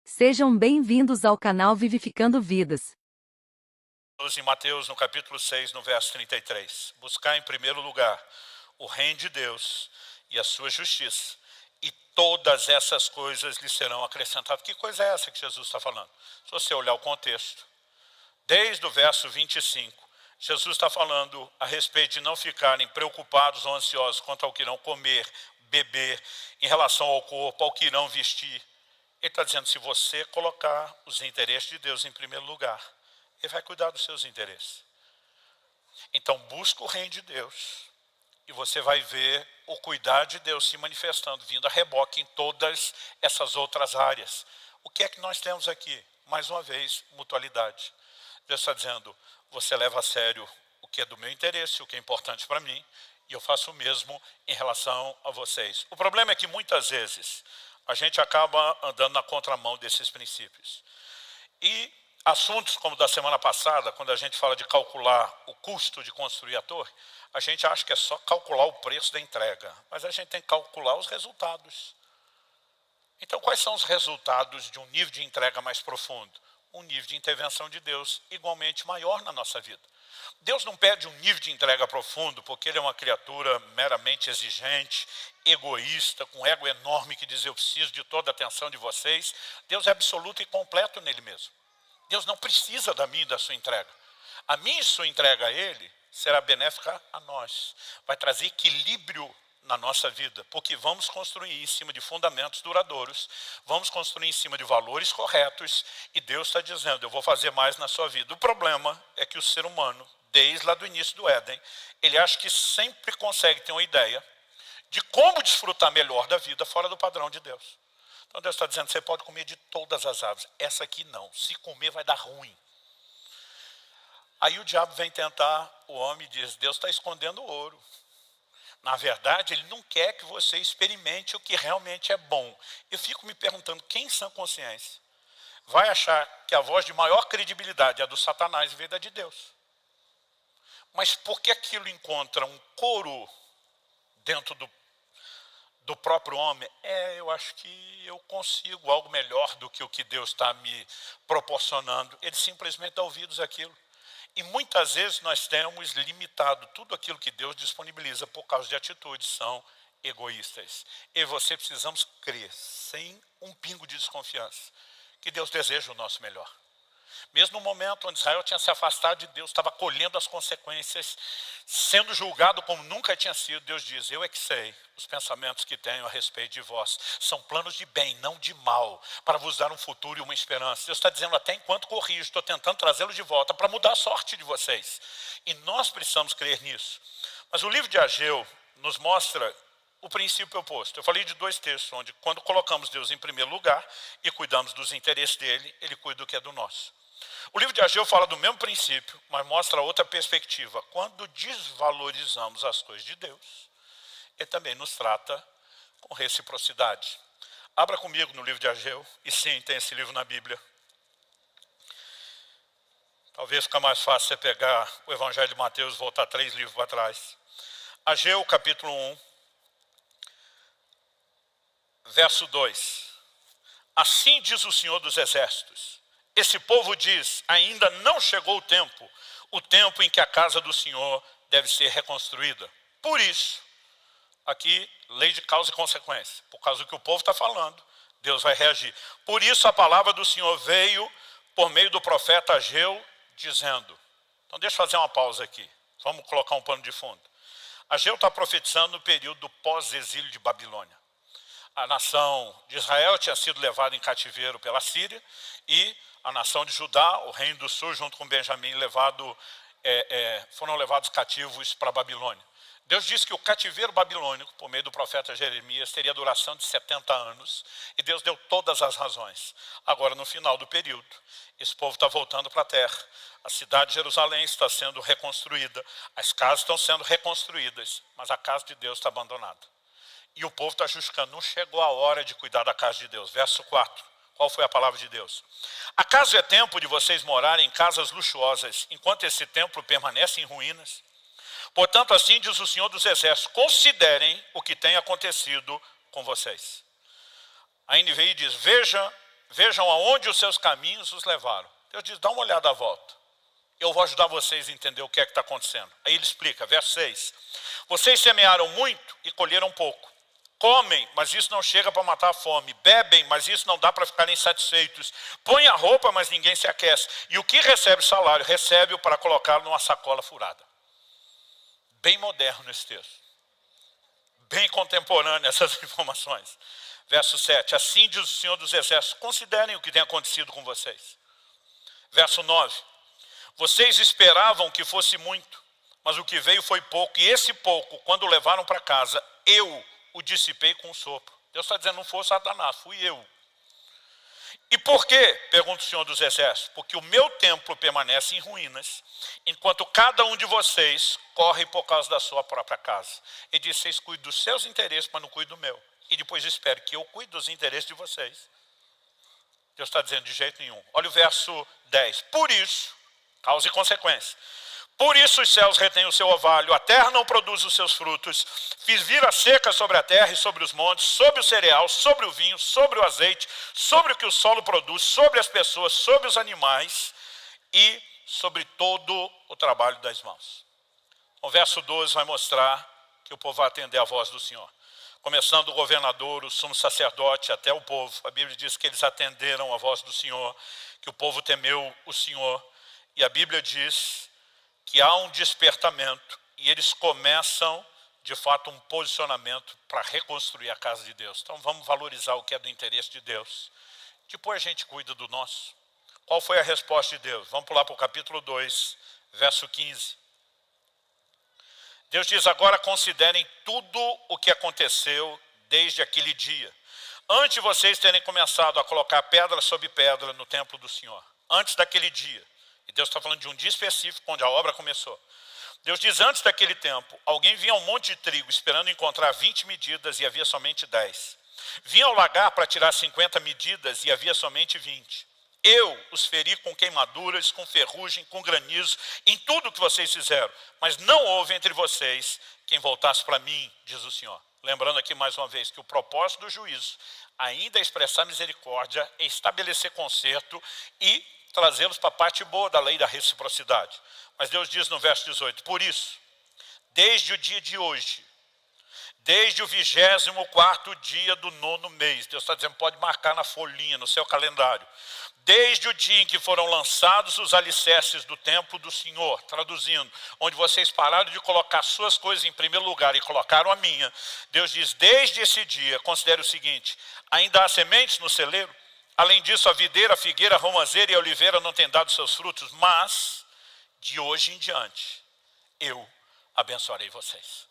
Sejam bem-vindos ao canal Vivificando Vidas. Em Mateus, no capítulo 6, no verso 33. Buscar em primeiro lugar o reino de Deus e a sua justiça, e todas essas coisas lhe serão acrescentadas. Que coisa é essa que Jesus está falando? Se você olhar o contexto, desde o verso 25, Jesus está falando a respeito de não ficarem preocupados ou ansiosos quanto ao que irão comer, beber, em relação ao corpo, ao que irão vestir. Ele está dizendo, se você colocar os interesses de Deus em primeiro lugar, Ele vai cuidar dos seus interesses. Então busca o reino de Deus e você vai ver o cuidar de Deus se manifestando, vindo a reboque em todas essas outras áreas. O que é que nós temos aqui? Mais uma vez, mutualidade. Deus está dizendo, você leva a sério o que é do meu interesse, o que é importante para mim, e eu faço o mesmo em relação a vocês. O problema é que muitas vezes a gente acaba andando na contramão desses princípios. E assuntos como da semana passada, quando a gente fala de calcular o custo de construir a torre, a gente acha que é só calcular o preço da entrega, mas a gente tem que calcular os resultados. Então, quais são os resultados de um nível de entrega mais profundo? Um nível de intervenção de Deus igualmente maior na nossa vida. Deus não pede um nível de entrega profundo porque Ele é uma criatura meramente exigente, egoísta, com um ego enorme que diz eu preciso de toda a atenção de vocês. Deus é absoluto e completo nele mesmo. Deus não precisa da minha e da sua entrega. A minha e sua entrega a Ele será benéfica a nós. Vai trazer equilíbrio na nossa vida, porque vamos construir em cima de fundamentos duradouros, vamos construir em cima de valores corretos, e Deus está dizendo, eu vou fazer mais na sua vida. O problema é que o ser humano, desde lá do início do Éden, ele acha que sempre consegue ter uma ideia de como desfrutar melhor da vida fora do padrão de Deus. Então Deus está dizendo, você pode comer de todas as árvores, essa aqui não, se comer vai dar ruim. Aí o diabo vem tentar o homem e diz, Deus está escondendo o ouro. Na verdade, Ele não quer que você experimente o que realmente é bom. Eu fico me perguntando, quem em sã consciência vai achar que a voz de maior credibilidade é a do Satanás em vez da de Deus? Mas por que aquilo encontra um coro dentro do próprio homem? Eu acho que eu consigo algo melhor do que o que Deus está me proporcionando. Ele simplesmente dá ouvidos àquilo. E muitas vezes nós temos limitado tudo aquilo que Deus disponibiliza por causa de atitudes são egoístas. Eu e você precisamos crer, sem um pingo de desconfiança, que Deus deseja o nosso melhor. Mesmo no momento onde Israel tinha se afastado de Deus, estava colhendo as consequências, sendo julgado como nunca tinha sido, Deus diz, eu é que sei os pensamentos que tenho a respeito de vós. São planos de bem, não de mal, para vos dar um futuro e uma esperança. Deus está dizendo, até enquanto corrijo, estou tentando trazê-los de volta para mudar a sorte de vocês. E nós precisamos crer nisso. Mas o livro de Ageu nos mostra o princípio oposto. Eu falei de dois textos, onde quando colocamos Deus em primeiro lugar e cuidamos dos interesses dele, ele cuida do que é do nosso. O livro de Ageu fala do mesmo princípio, mas mostra outra perspectiva. Quando desvalorizamos as coisas de Deus, Ele também nos trata com reciprocidade. Abra comigo no livro de Ageu, e sim, tem esse livro na Bíblia. Talvez fique mais fácil você pegar o Evangelho de Mateus e voltar 3 livros para trás. Ageu, capítulo 1, verso 2. Assim diz o Senhor dos Exércitos. Esse povo diz, ainda não chegou o tempo em que a casa do Senhor deve ser reconstruída. Por isso, aqui, lei de causa e consequência. Por causa do que o povo está falando, Deus vai reagir. Por isso a palavra do Senhor veio por meio do profeta Ageu, dizendo. Então deixa eu fazer uma pausa aqui. Vamos colocar um pano de fundo. Ageu está profetizando no período do pós-exílio de Babilônia. A nação de Israel tinha sido levada em cativeiro pela Síria e a nação de Judá, o reino do sul, junto com Benjamim, foram levados cativos para a Babilônia. Deus disse que o cativeiro babilônico, por meio do profeta Jeremias, teria duração de 70 anos, e Deus deu todas as razões. Agora, no final do período, esse povo está voltando para a terra. A cidade de Jerusalém está sendo reconstruída, as casas estão sendo reconstruídas, mas a casa de Deus está abandonada. E o povo está justificando, não chegou a hora de cuidar da casa de Deus. Verso 4, qual foi a palavra de Deus? Acaso é tempo de vocês morarem em casas luxuosas, enquanto esse templo permanece em ruínas? Portanto, assim diz o Senhor dos Exércitos, considerem o que tem acontecido com vocês. A NVI diz, Vejam aonde os seus caminhos os levaram. Deus diz, dá uma olhada à volta. Eu vou ajudar vocês a entender o que é que está acontecendo. Aí ele explica, verso 6. Vocês semearam muito e colheram pouco. Comem, mas isso não chega para matar a fome. Bebem, mas isso não dá para ficarem satisfeitos. Põem a roupa, mas ninguém se aquece. E o que recebe salário, recebe-o para colocá-lo numa sacola furada. Bem moderno esse texto. Bem contemporâneo essas informações. Verso 7. Assim diz o Senhor dos Exércitos, considerem o que tem acontecido com vocês. Verso 9. Vocês esperavam que fosse muito, mas o que veio foi pouco. E esse pouco, quando levaram para casa, eu o dissipei com um sopro. Deus está dizendo, não foi Satanás, fui eu. E por quê? Pergunta o Senhor dos Exércitos. Porque o meu templo permanece em ruínas, enquanto cada um de vocês corre por causa da sua própria casa. Ele diz, vocês cuidam dos seus interesses, mas não cuidam do meu. E depois espero que eu cuide dos interesses de vocês. Deus está dizendo de jeito nenhum. Olha o verso 10. Por isso, causa e consequência. Por isso os céus retêm o seu orvalho, a terra não produz os seus frutos. Fiz vir a seca sobre a terra e sobre os montes, sobre o cereal, sobre o vinho, sobre o azeite, sobre o que o solo produz, sobre as pessoas, sobre os animais e sobre todo o trabalho das mãos. O verso 12 vai mostrar que o povo vai atender a voz do Senhor. Começando o governador, o sumo sacerdote, até o povo. A Bíblia diz que eles atenderam a voz do Senhor, que o povo temeu o Senhor. E a Bíblia diz que há um despertamento e eles começam, de fato, um posicionamento para reconstruir a casa de Deus. Então vamos valorizar o que é do interesse de Deus. Depois a gente cuida do nosso. Qual foi a resposta de Deus? Vamos pular para o capítulo 2, verso 15. Deus diz, agora considerem tudo o que aconteceu desde aquele dia. Antes de vocês terem começado a colocar pedra sobre pedra no templo do Senhor. Antes daquele dia. E Deus está falando de um dia específico onde a obra começou. Deus diz, antes daquele tempo, alguém vinha a um monte de trigo esperando encontrar 20 medidas e havia somente 10. Vinha ao lagar para tirar 50 medidas e havia somente 20. Eu os feri com queimaduras, com ferrugem, com granizo, em tudo que vocês fizeram. Mas não houve entre vocês quem voltasse para mim, diz o Senhor. Lembrando aqui mais uma vez que o propósito do juízo ainda é expressar misericórdia, é estabelecer conserto e trazê-los para a parte boa da lei da reciprocidade. Mas Deus diz no verso 18, por isso, desde o dia de hoje, desde o 24º dia do 9º mês, Deus está dizendo, pode marcar na folhinha, no seu calendário, desde o dia em que foram lançados os alicerces do templo do Senhor, traduzindo, onde vocês pararam de colocar suas coisas em primeiro lugar e colocaram a minha, Deus diz, desde esse dia, considere o seguinte, ainda há sementes no celeiro? Além disso, a videira, a figueira, a romazeira e a oliveira não têm dado seus frutos, mas de hoje em diante, eu abençoarei vocês.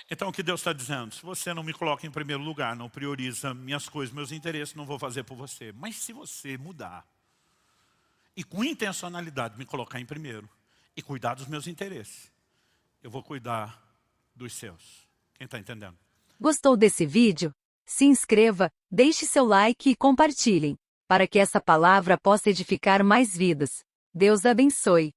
Então, o que Deus está dizendo? Se você não me coloca em primeiro lugar, não prioriza minhas coisas, meus interesses, não vou fazer por você. Mas se você mudar e com intencionalidade me colocar em primeiro e cuidar dos meus interesses, eu vou cuidar dos seus. Quem está entendendo? Gostou desse vídeo? Se inscreva, deixe seu like e compartilhem, para que essa palavra possa edificar mais vidas. Deus abençoe.